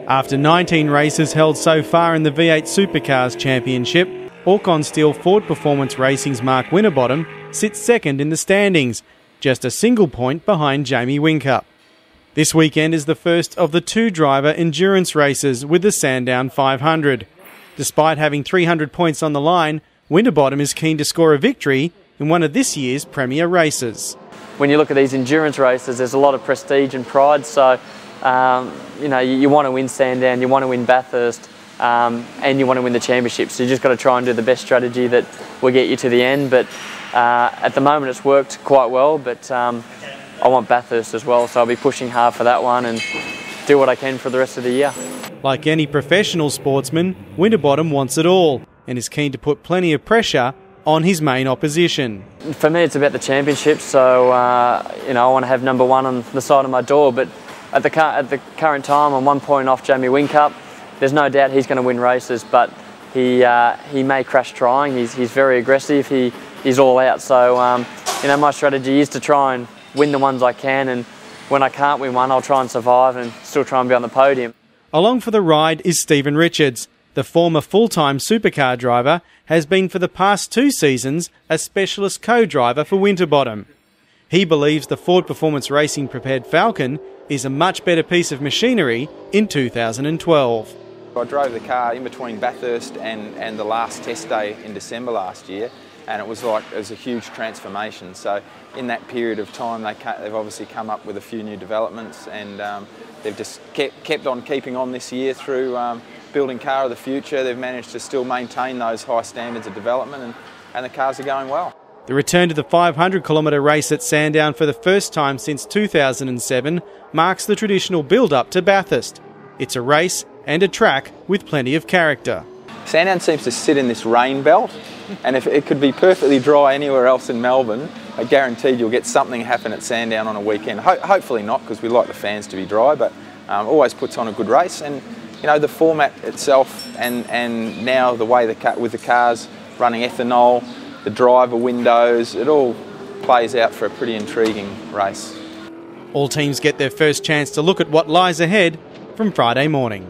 After 19 races held so far in the V8 Supercars Championship, Orcon Steel Ford Performance Racing's Mark Winterbottom sits second in the standings, just a single point behind Jamie Whincup. This weekend is the first of the two-driver endurance races with the Sandown 500. Despite having 300 points on the line, Winterbottom is keen to score a victory in one of this year's premier races. When you look at these endurance races, there's a lot of prestige and pride, so you want to win Sandown, you want to win Bathurst, and you want to win the championship. So you just got to try and do the best strategy that will get you to the end. But at the moment it's worked quite well, but I want Bathurst as well, so I'll be pushing hard for that one and do what I can for the rest of the year. Like any professional sportsman, Winterbottom wants it all and is keen to put plenty of pressure on his main opposition. For me it's about the championship, so I want to have number one on the side of my door, but at the current time I'm 1 point off Jamie Whincup. There's no doubt he's going to win races, but he may crash trying. He's very aggressive, he's all out, so my strategy is to try and win the ones I can, and when I can't win one I'll try and survive and still try and be on the podium. Along for the ride is Stephen Richards. The former full-time supercar driver has been for the past 2 seasons a specialist co-driver for Winterbottom. He believes the Ford Performance Racing prepared Falcon is a much better piece of machinery in 2012. I drove the car in between Bathurst and the last test day in December last year, and it was a huge transformation. So in that period of time they've obviously come up with a few new developments, and they've just kept on keeping on this year through building car of the future. They've managed to still maintain those high standards of development, and the cars are going well. The return to the 500-kilometre race at Sandown for the first time since 2007 marks the traditional build-up to Bathurst. It's a race and a track with plenty of character. Sandown seems to sit in this rain belt, and if it could be perfectly dry anywhere else in Melbourne, I guaranteed you'll get something happen at Sandown on a weekend. Hopefully not, because we like the fans to be dry, but always puts on a good race. And the format itself, and now the way with the cars running ethanol, the driver windows, it all plays out for a pretty intriguing race. All teams get their first chance to look at what lies ahead from Friday morning.